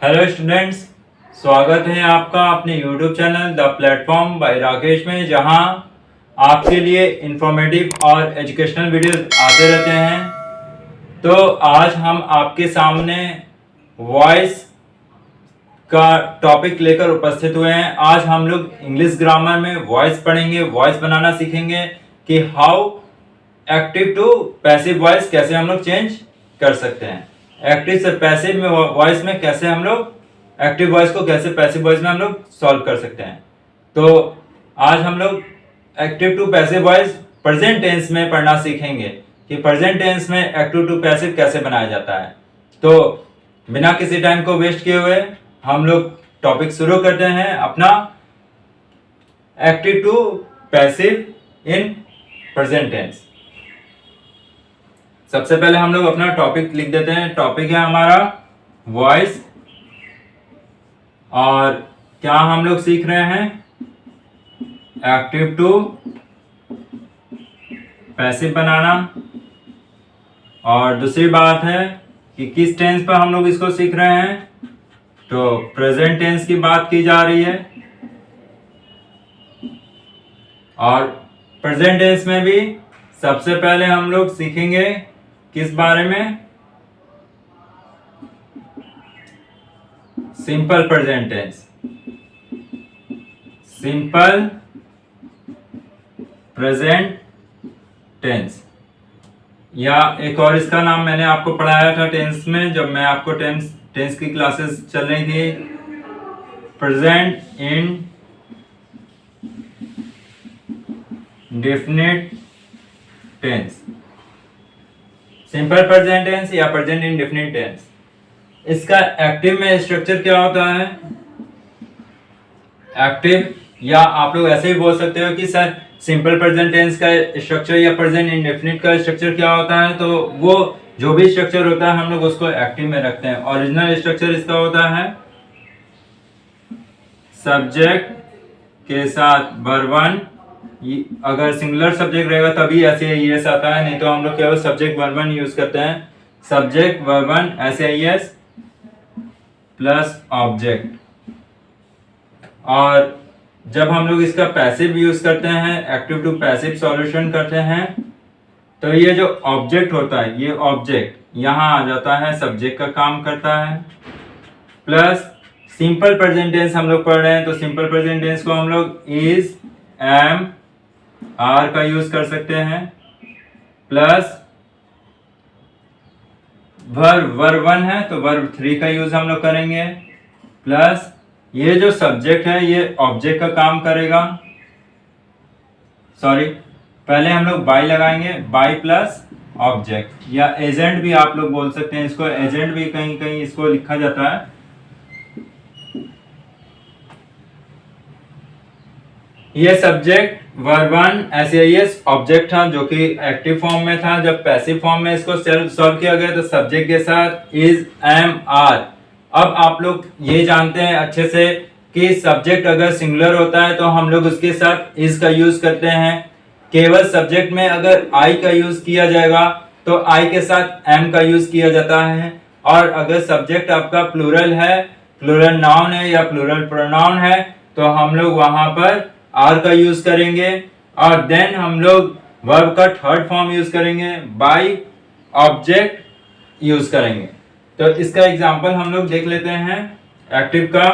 Hello students, स्वागत है आपका अपने YouTube channel the platform bye Rakesh में, जहां आपके लिए इंफॉर्मेटिव और एजुकेशनल वीडियोस आते रहते हैं। तो आज हम आपके सामने वॉइस का टॉपिक लेकर उपस्थित हुए हैं। आज हम लोग इंग्लिश ग्रामर में वॉइस पढ़ेंगे, वॉइस बनाना सीखेंगे कि how active to passive voice कैसे हम लोग चेंज कर सकते हैं। एक्टिव से पैसिव में वॉइस में कैसे हम लोग एक्टिव वॉइस को कैसे पैसिव वॉइस में हम लोग सॉल्व कर सकते हैं। तो आज हम लोग active to passive voice present tense में पढ़ना सीखेंगे कि प्रेजेंट टेंस में एक्टिव टू पैसिव कैसे बनाया जाता है। तो बिना किसी टाइम को वेस्ट किए हुए हम लोग टॉपिक शुरू करते हैं अपना active to passive in present tense. सबसे पहले हम लोग अपना टॉपिक लिख देते हैं। टॉपिक है हमारा वॉइस, और क्या हम लोग सीख रहे हैं एक्टिव टू पैसिव बनाना। और दूसरी बात है कि किस टेंस पर हम लोग इसको सीख रहे हैं, तो प्रेजेंट टेंस की बात की जा रही है। और प्रेजेंट टेंस में भी सबसे पहले हम लोग सीखेंगे किस बारे में, simple present tense. Simple present tense, या एक और इसका नाम मैंने आपको पढ़ाया था टेंस में, जब मैं आपको टेंस की क्लासेस चल रही थी, present indefinite tense. Simple present tense या प्रेजेंट इंडेफिनिट टेंस, इसका एक्टिव में स्ट्रक्चर क्या होता है। एक्टिव, या आप लोग ऐसे भी बोल सकते हो कि सर सिंपल प्रेजेंट टेंस का स्ट्रक्चर या प्रेजेंट इंडेफिनिट का स्ट्रक्चर क्या होता है। तो वो जो भी स्ट्रक्चर होता है हम लोग उसको एक्टिव में रखते हैं। ओरिजिनल स्ट्रक्चर इसका होता है सब्जेक्ट के साथ वर्ब वन, अगर सिंगुलर सब्जेक्ट रहेगा तभी ऐसे एस आता है, नहीं तो हम लोग केवल सब्जेक्ट वर्ब वन यूज करते हैं। सब्जेक्ट वर्ब वन ऐसे एस प्लस ऑब्जेक्ट। और जब हम लोग इसका पैसिव यूज करते हैं, एक्टिव टू पैसिव सॉल्यूशन करते हैं, तो ये जो ऑब्जेक्ट होता है, ये ऑब्जेक्ट यहां आ जाता है, सब्जेक्ट का काम करता है। प्लस सिंपल प्रेजेंट टेंस हम लोग पढ़ रहे हैं, तो सिंपल प्रेजेंट टेंस को हम लोग इज, एम, आर का यूज कर सकते हैं। प्लस वर्ब वन है तो वर्ब थ्री का यूज हम लोग करेंगे। प्लस ये जो सब्जेक्ट है ये ऑब्जेक्ट का काम करेगा। सॉरी, पहले हम लोग बाय लगाएंगे, बाय प्लस ऑब्जेक्ट, या एजेंट भी आप लोग बोल सकते हैं इसको, एजेंट भी कहीं कहीं इसको लिखा जाता है। ये subject verb one S object था जो कि एक्टिव फॉर्म में था। जब पैसिव फॉर्म में इसको सॉल्व किया गया तो सब्जेक्ट के साथ इज, एम, आर। अब आप लोग ये जानते हैं अच्छे से कि सब्जेक्ट अगर सिंगुलर होता है तो हम लोग उसके साथ इज का यूज करते हैं। केवल सब्जेक्ट में अगर आई का यूज किया जाएगा तो आई के साथ एम का यूज किया जाता है। और अगर सब्जेक्ट आपका प्लूरल है, प्लूरल नाउन है या प्लूरल प्रोनाउन है, तो हम लोग वहां पर आर का यूज करेंगे। और देन हम लोग वर्ब का थर्ड फॉर्म यूज करेंगे, बाय ऑब्जेक्ट यूज करेंगे। तो इसका एग्जांपल हम लोग देख लेते हैं एक्टिव का।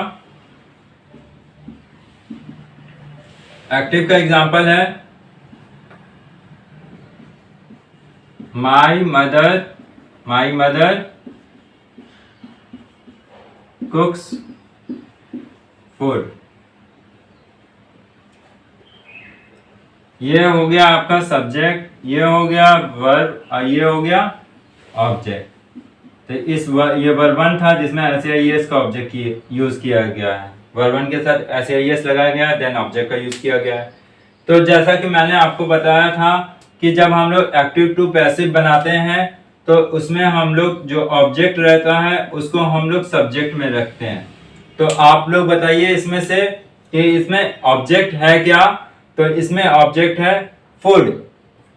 एक्टिव का एग्जांपल है माई मदर कुक्स फूड। ये हो गया आपका सब्जेक्ट, ये हो गया वर्ब और ये हो गया ऑब्जेक्ट। तो ये वर्ब वन था जिसमें एस का ऑब्जेक्ट यूज किया गया है। वर्ब वन के साथ एस लगाया गया है, देन ऑब्जेक्ट का यूज किया गया है। तो जैसा कि मैंने आपको बताया था कि जब हम लोग एक्टिव टू पैसिव बनाते हैं तो उसमें हम लोग जो ऑब्जेक्ट रहता है उसको हम लोग सब्जेक्ट में रखते हैं। तो आप लोग बताइए इसमें से कि इसमें ऑब्जेक्ट है क्या। तो इसमें ऑब्जेक्ट है फूड,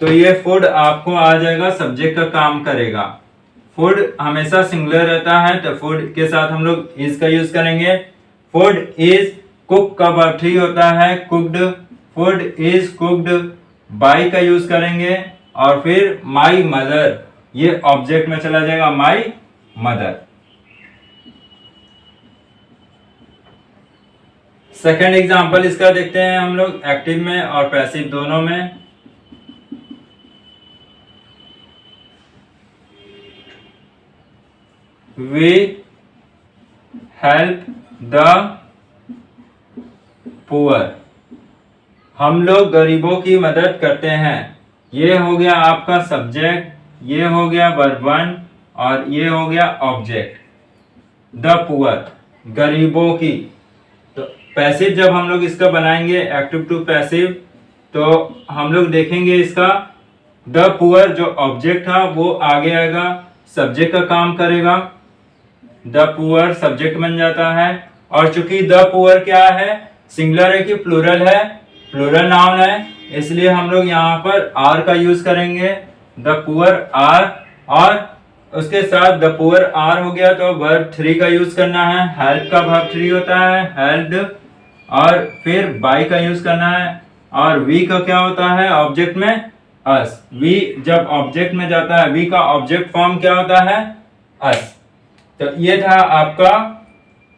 तो ये फूड आपको आ जाएगा, सब्जेक्ट का काम करेगा। फूड हमेशा सिंगुलर रहता है, तो फूड के साथ हम लोग इज का यूज करेंगे। फूड इज कुक का वर्ब थ्री होता है cooked, food is cooked bye का यूज करेंगे। और फिर माई मदर, ये ऑब्जेक्ट में चला जाएगा, माई मदर। सेकेंड एग्जाम्पल इसका देखते हैं हम लोग एक्टिव में और पैसिव दोनों में। We help the poor, हम लोग गरीबों की मदद करते हैं। ये हो गया आपका सब्जेक्ट, ये हो गया वर्ब वन और ये हो गया ऑब्जेक्ट। द पुअर, गरीबों की। तो पैसिव जब हम लोग इसका बनाएंगे एक्टिव टू पैसिव, तो हम लोग देखेंगे इसका द पुअर जो ऑब्जेक्ट था वो आगे आएगा, सब्जेक्ट का काम करेगा। द पुअर सब्जेक्ट बन जाता है। और चूंकि द पुअर क्या है, सिंगुलर है कि प्लूरल है, प्लूरल नाउन है, इसलिए हम लोग यहाँ पर आर का यूज करेंगे। द पुअर आर, और उसके साथ द पुअर आर हो गया तो वर्ब थ्री का यूज करना है। हेल्प का वर्ब थ्री होता है हेल्प्ड, और फिर बाय का यूज करना है। और वी का क्या होता है ऑब्जेक्ट में, अस। वी जब ऑब्जेक्ट में जाता है, वी का ऑब्जेक्ट फॉर्म क्या होता है, अस। तो ये था आपका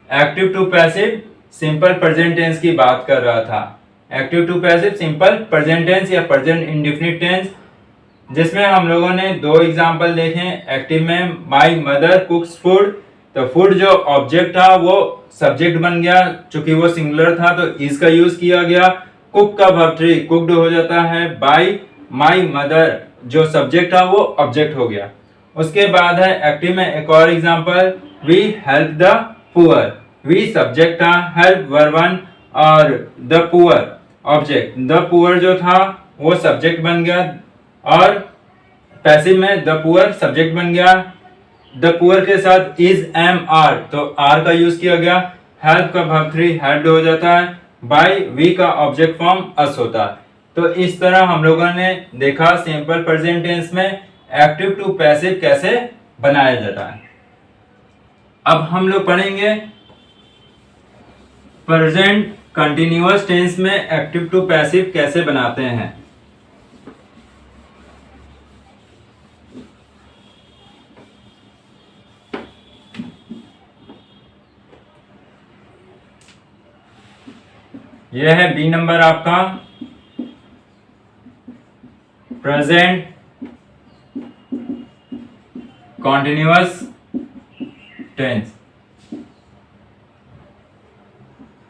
active to passive simple present tense की बात कर रहा था। Active to passive simple present tense या प्रेजेंट इंडेफिनिट टेंस, जिसमें हम लोगों ने दो एग्जांपल देखे। एक्टिव में माय मदर कुक्स फूड, तो फूड जो ऑब्जेक्ट था वो सब्जेक्ट बन गया, चूंकि वो सिंगुलर था तो इज का यूज किया गया। कुक का वर्ब थ्री कुक्ड हो जाता है बाय, माय मदर जो सब्जेक्ट था वो ऑब्जेक्ट हो गया। उसके बाद है एक्टिव में एक और example, we help the poor. We subject था, हेल्प वर्ब वन और the poor object. The poor जो था वो सब्जेक्ट बन गया, और पैसिव में द पुअर सब्जेक्ट बन गया। द पुअर के साथ इज एम आर, तो आर का यूज किया गया। हेल्प का वर्ब थ्री हेल्प्ड हो जाता है। बाय वी का ऑब्जेक्ट फॉर्म अस होता है। तो इस तरह हम लोगों ने देखा सिंपल प्रेजेंट टेंस में एक्टिव टू पैसिव कैसे बनाया जाता है। अब हम लोग पढ़ेंगे प्रेजेंट कंटिन्यूअस टेंस में एक्टिव टू पैसिव कैसे बनाते हैं। यह है बी नंबर आपका प्रेजेंट कॉन्टिन्यूअस टेंस।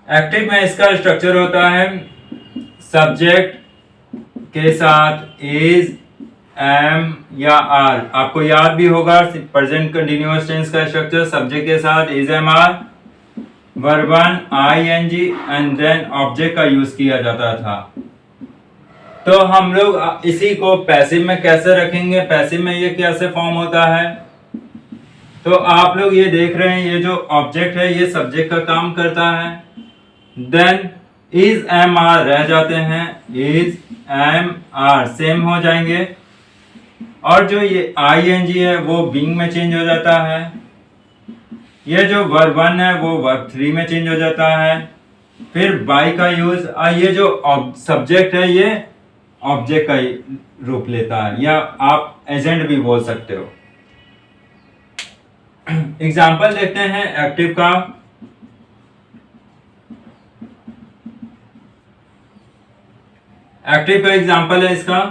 एक्टिव में इसका स्ट्रक्चर होता है सब्जेक्ट के साथ इज, एम या आर। आपको याद भी होगा प्रेजेंट कंटिन्यूअस टेंस का स्ट्रक्चर, सब्जेक्ट के साथ is, am, are, verb one ING and then object का यूज किया जाता था। तो हम लोग इसी को पैसिव में कैसे रखेंगे, पैसिव में ये कैसे फॉर्म होता है। तो आप लोग ये देख रहे हैं, ये जो ऑब्जेक्ट है ये सब्जेक्ट का काम करता है, देन इज एम आर रह जाते हैं, इज एम आर सेम हो जाएंगे, और जो ये आईएनजी है वो बीइंग में चेंज हो जाता है। ये जो वर्ब वन है वो वर्ब थ्री में चेंज हो जाता है। फिर बाय का यूज, ये जो सब्जेक्ट है ये ऑब्जेक्ट का रूप लेता है, या आप एजेंट भी बोल सकते हो। एग्जाम्पल देखते हैं एक्टिव का। एक्टिव का एग्जाम्पल है इसका,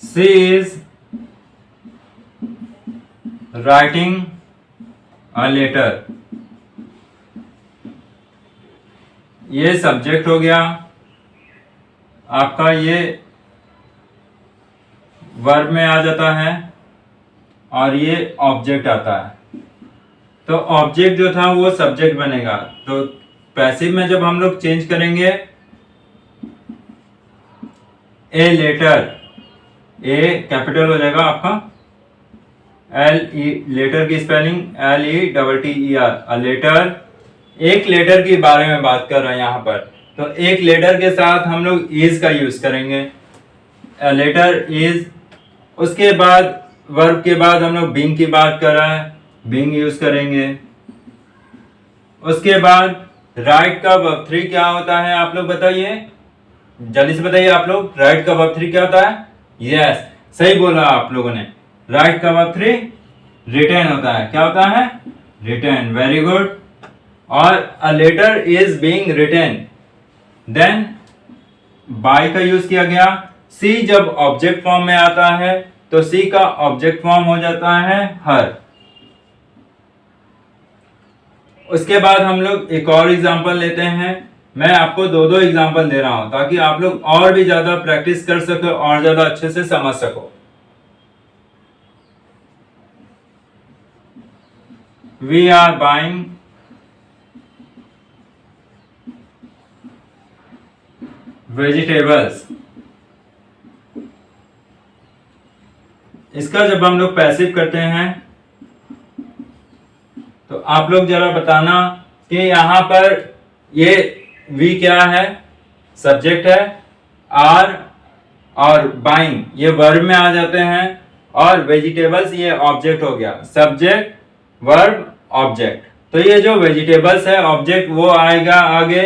she is writing a letter. ये सब्जेक्ट हो गया आपका, ये वर्ब में आ जाता है और ये ऑब्जेक्ट आता है। तो ऑब्जेक्ट जो था वो सब्जेक्ट बनेगा। तो पैसिव में जब हम लोग चेंज करेंगे, ए लेटर, ए कैपिटल हो जाएगा आपका, एल ई, लेटर की स्पेलिंग LETTER, अ लेटर। एक लेटर के बारे में बात कर रहे हैं यहाँ पर, तो एक लेटर के साथ हम लोग इज का यूज करेंगे। लेटर इज उसके बाद वर्ब के बाद हम लोग बीइंग की बात कर रहे हैं, बीइंग यूज करेंगे। उसके बाद राइट का वर्ब 3 क्या होता है आप लोग बताइए, जल्दी से बताइए आप लोग, राइट का वर्ब 3 क्या होता है? यस, सही बोला आप लोगों ने। राइट का वर्ब 3 रिटर्न होता है। क्या होता है? रिटर्न। Very good. और a letter is being return, then by का यूज किया गया। सी जब ऑब्जेक्ट फॉर्म में आता है तो सी का ऑब्जेक्ट फॉर्म हो जाता है हर। उसके बाद हम लोग एक और एग्जांपल लेते हैं। मैं आपको दो एग्जांपल दे रहा हूं ताकि आप लोग और भी ज्यादा प्रैक्टिस कर सको और ज्यादा अच्छे से समझ सको। We are buying vegetables. इसका जब हम लोग पैसिव करते हैं तो आप लोग जरा बताना कि यहां पर ये वी क्या है? सब्जेक्ट है। आर और बाइंग ये वर्ब में आ जाते हैं और वेजिटेबल्स ये ऑब्जेक्ट हो गया। Subject verb object. तो ये जो वेजिटेबल्स है ऑब्जेक्ट वो आएगा आगे,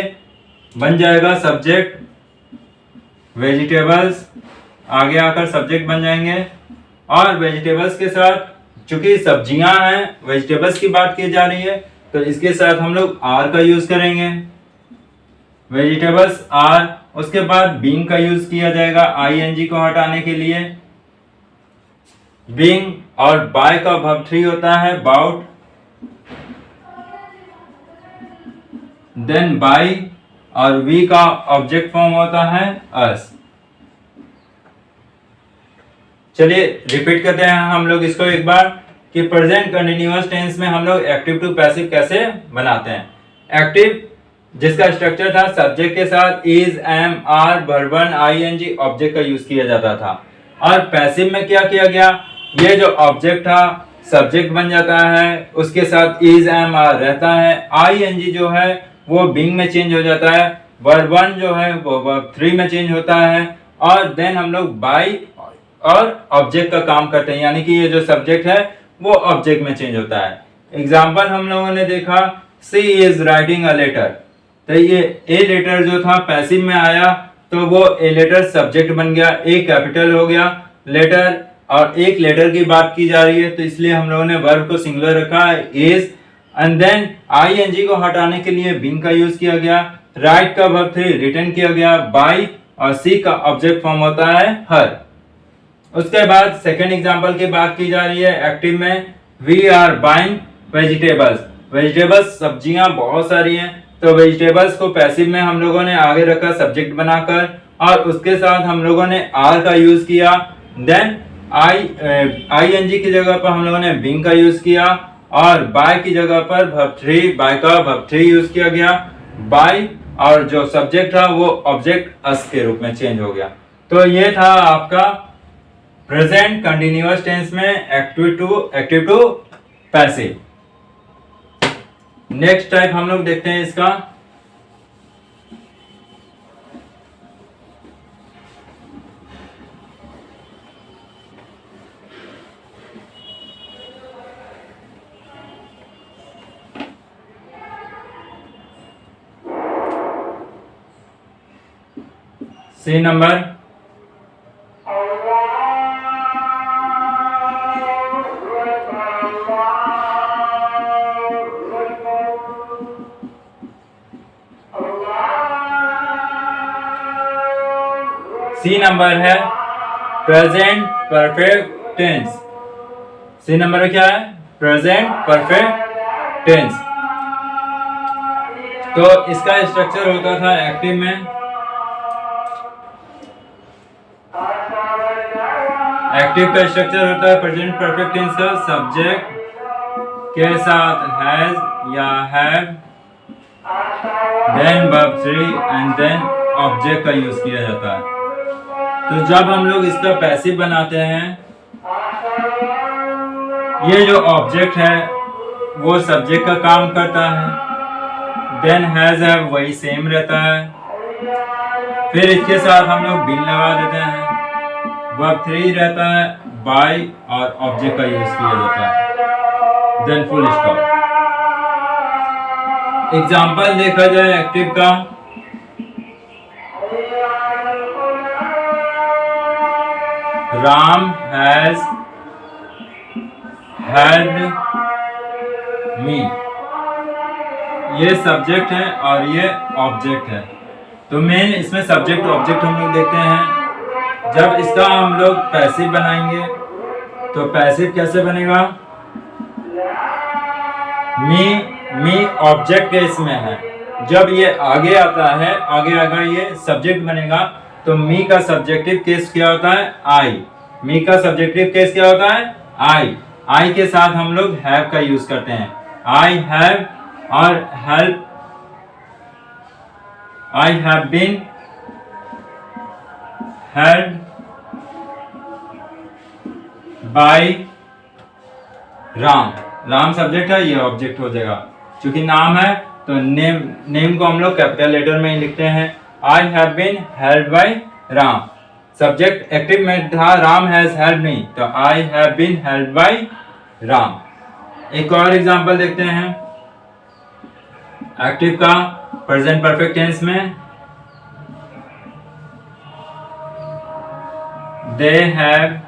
बन जाएगा सब्जेक्ट। वेजिटेबल्स आगे आकर सब्जेक्ट बन जाएंगे। और वेजिटेबल्स के साथ चूंकि सब्जियां हैं, वेजिटेबल्स की बात की जा रही है, तो इसके साथ हम लोग आर का यूज करेंगे। Vegetables are. उसके बाद बीइंग का यूज किया जाएगा आईएनजी को हटाने के लिए। बीइंग और बाय का वर्ब 3 होता है बाउट। देन बाय और वी का ऑब्जेक्ट फॉर्म होता है अस। चलिए रिपीट करते हैं हम लोग इसको एक बार कि प्रेजेंट कंटिन्यूअस टेंस में हम लोग एक्टिव टू पैसिव कैसे बनाते हैं। एक्टिव जिसका स्ट्रक्चर था सब्जेक्ट के साथ is, am, are, verb 1, ING object का यूज किया जाता था। और पैसिव में क्या किया गया, ये जो ऑब्जेक्ट था सब्जेक्ट बन जाता है, उसके साथ इज, एम, आर रहता है। आईएनजी जो है वो बीइंग में चेंज हो जाता है। वर्ब 1 जो है वो वर्ब 3 में चेंज होता है। और देन हम लोग बाय और ऑब्जेक्ट का काम करते हैं, यानी कि ये जो सब्जेक्ट है वो ऑब्जेक्ट में चेंज होता है। एग्जाम्पल हम लोगों ने देखा, सी इज राइटिंग अ लेटर। तो ये ए लेटर जो था पैसिव में आया तो वो ए लेटर सब्जेक्ट बन गया, ए कैपिटल हो गया लेटर, और एक लेटर की बात की जा रही है तो इसलिए हम लोगों ने वर्ब को सिंगुलर रखा है इज। एंड देन आईएनजी को हटाने के लिए बीइंग का यूज किया गया। राइट का वर्ब 3 रिटर्न किया गया बाय, और सी का ऑब्जेक्ट फॉर्म होता है हर। उसके बाद सेकेंड एग्जांपल की बात की जा रही है एक्टिव में। We are buying vegetables. Vegetables सब्जियां बहुत सारी हैं, तो वेजिटेबल्स को पैसिव में हम लोगों ने आगे रखा सब्जेक्ट बनाकर, और उसके साथ हम लोगों ने आर का यूज किया। देन आईएनजी की जगह पर हम लोगों ने बीइंग का यूज किया, और बाय की जगह पर वर्ब 3, बाय का वर्ब 3 यूज किया गया। बाय और जो सब्जेक्ट था वो ऑब्जेक्ट अस के रूप में चेंज हो गया। तो ये था आपका प्रेजेंट कंटिन्यूअस टेंस में active to passive. Next type हम लोग देखते हैं इसका। C number. सी नंबर है present perfect tense. C number क्या है? Present perfect tense. तो इसका स्ट्रक्चर होता था एक्टिव में, एक्टिव का स्ट्रक्चर होता है प्रेजेंट परफेक्ट टेंस का सब्जेक्ट के साथ हैज या have, then verb 3 and then object का यूज किया जाता है। तो जब हम लोग इसका पैसिव बनाते हैं, ये जो ऑब्जेक्ट है वो सब्जेक्ट का काम करता है। देन हैज है वही सेम रहता है। फिर इसके साथ हम लोग बीन लगा देते हैं। वर्ब 3 रहता है, बाय और ऑब्जेक्ट का यूज किया जाता है, देन फुल स्टॉप। एग्जाम्पल देखा जाए एक्टिव का, राम हैज हेल्प्ड मी, ये सब्जेक्ट है और ये ऑब्जेक्ट है। तो मेन इसमें सब्जेक्ट ऑब्जेक्ट हम लोग देखते हैं। जब इसका हम लोग पैसिव बनाएंगे तो पैसिव कैसे बनेगा, मी ऑब्जेक्ट के इसमें है। जब ये आगे आता है, आगे अगर ये सब्जेक्ट बनेगा तो मी का सब्जेक्टिव केस क्या होता है, आई। मी का सब्जेक्टिव केस क्या होता है, आई। आई के साथ हम लोग हैव का यूज करते हैं। आई हैव और help, I have been helped by Ram. Ram subject है, ये ऑब्जेक्ट हो जाएगा। क्योंकि नाम है तो नेम को हम लोग कैपिटल लेटर में ही लिखते हैं। I have been helped by Ram, subject active में था, राम हैज हेल्प्ड मी, तो I have been helped by Ram. एक और एग्जांपल देखते हैं एक्टिव का प्रेजेंट परफेक्ट टेंस में, they have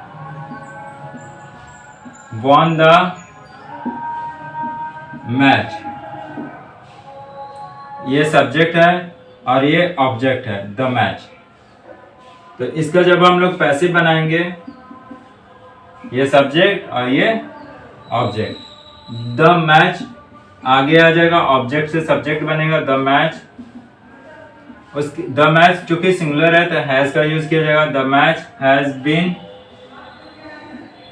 won the match, ये सब्जेक्ट है और ये ऑब्जेक्ट है, द मैच। तो इसका जब हम लोग पैसिव बनाएंगे, ये सब्जेक्ट और ये ऑब्जेक्ट, द मैच आगे आ जाएगा, ऑब्जेक्ट से सब्जेक्ट बनेगा द मैच। उसकी द मैच चूंकि सिंगुलर है तो हैज का यूज किया जाएगा, the match has been.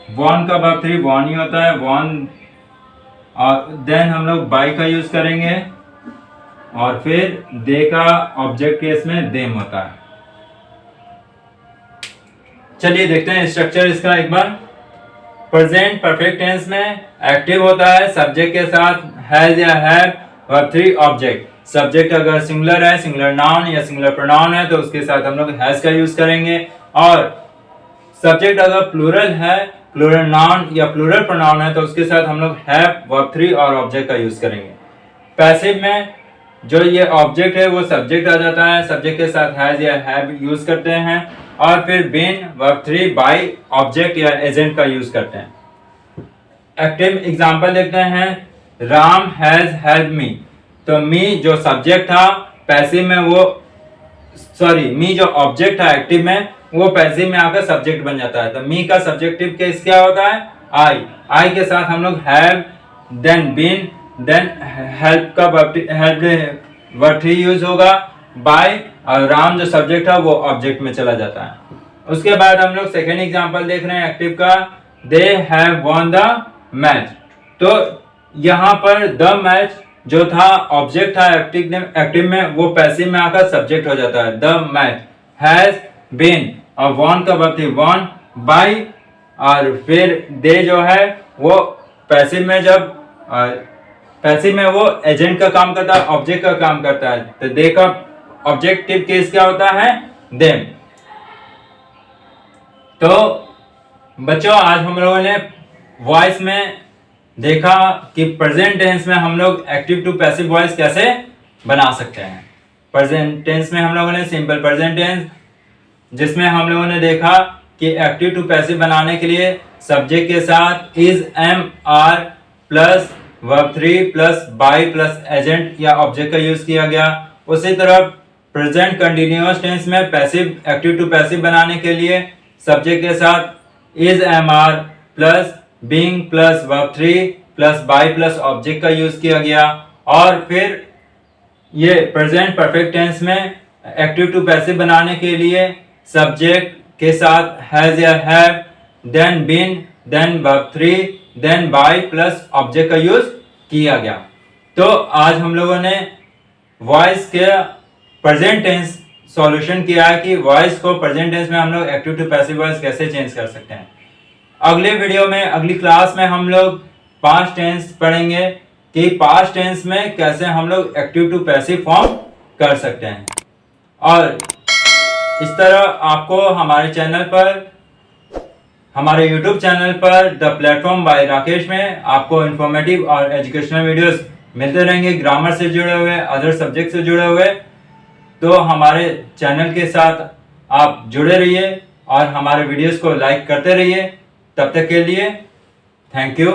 Won का वर्ब 3 वॉन ही होता है, वॉन, और देन हम लोग बाय का यूज करेंगे और फिर दे का ऑब्जेक्ट केस में देम होता है। चलिए देखते हैं स्ट्रक्चर इसका एक बार। प्रेजेंट परफेक्ट टेंस में एक्टिव होता है, सब्जेक्ट के साथ हैज या हैव, वर्ब 3 ऑब्जेक्ट। सब्जेक्ट अगर सिंगुलर है, सिंगुलर नाउन या सिंगुलर प्रोनाउन है तो उसके साथ हम लोग हैज का यूज करेंगे। और सब्जेक्ट अगर प्लूरल है, प्लूरल नाउन या प्लूरल प्रोनाउन है तो उसके साथ हम लोग हैव, वर्ब 3 और ऑब्जेक्ट का यूज करेंगे। पैसिव में जो ये ऑब्जेक्ट है वो सब्जेक्ट आ जाता है, सब्जेक्ट के साथ हैज या हैव यूज करते हैं और फिर बीन, वर्ब 3, बाय, ऑब्जेक्ट या एजेंट का यूज करते हैं। एक्टिव एग्जांपल देखते हैं, राम हैज हेल्प्ड मी। तो मी जो सब्जेक्ट था पैसिव में, वो सॉरी मी जो ऑब्जेक्ट था एक्टिव में, वो पैसिव में आकर सब्जेक्ट बन जाता है। तो मी का सब्जेक्टिव केस क्या होता है, आई। आई के साथ हम लोग have, then been, then help का वर्ब 3 यूज होगा, बाय, और राम जो सब्जेक्ट है वो ऑब्जेक्ट में चला जाता है। उसके बाद हम लोग सेकेंड एग्जांपल देख रहे हैं एक्टिव का, they have won the match. तो यहाँ पर द मैच जो था ऑब्जेक्ट था एक्टिव में, वो पैसिव में आकर सब्जेक्ट हो जाता है। द मैच हैज बीन और वॉन का वर्ब 3 वॉन, बाय, और फिर दे जो है वो पैसिव में, जब पैसिव में वो एजेंट का काम करता है, ऑब्जेक्ट का काम करता है। तो दे का ऑब्जेक्टिव केस क्या होता है, देम। तो बच्चों आज हम लोगों ने वॉइस में देखा कि प्रेजेंट टेंस में हम लोग एक्टिव टू पैसिव वॉइस कैसे बना सकते हैं। प्रेजेंट टेंस में हम लोगों ने सिंपल प्रेजेंट टेंस, जिसमें हम लोगों ने देखा कि एक्टिव टू पैसिव बनाने के लिए सब्जेक्ट के साथ is, am, are plus verb 3 plus by plus agent या ऑब्जेक्ट का यूज किया गया। उसी तरह प्रेजेंट कंटिन्यूअस टेंस में पैसिव एक्टिव टू पैसिव बनाने के लिए सब्जेक्ट के साथ is, am, are plus being plus verb 3 plus by plus object का यूज किया गया। और फिर ये प्रेजेंट परफेक्ट टेंस में एक्टिव टू पैसिव बनाने के लिए सब्जेक्ट के साथ हैज या have, then been, then verb 3, then by plus object का यूज किया गया। तो आज हम लोगों ने वॉइस के प्रेजेंट टेंस सॉल्यूशन किया है कि वॉइस को प्रेजेंट टेंस में हम लोग एक्टिव टू पैसिव वॉइस कैसे चेंज कर सकते हैं। अगले वीडियो में, अगली क्लास में हम लोग पास्ट टेंस पढ़ेंगे कि पास्ट टेंस में कैसे हम लोग एक्टिव टू पैसिव फॉर्म कर सकते हैं। और इस तरह आपको हमारे चैनल पर हमारे YouTube चैनल पर द प्लेटफॉर्म बाय राकेश में आपको इन्फॉर्मेटिव और एजुकेशनल वीडियोस मिलते रहेंगे, ग्रामर से जुड़े हुए, अदर सब्जेक्ट से जुड़े हुए। तो हमारे चैनल के साथ आप जुड़े रहिए और हमारे वीडियोस को लाइक करते रहिए। तब तक के लिए थैंक यू।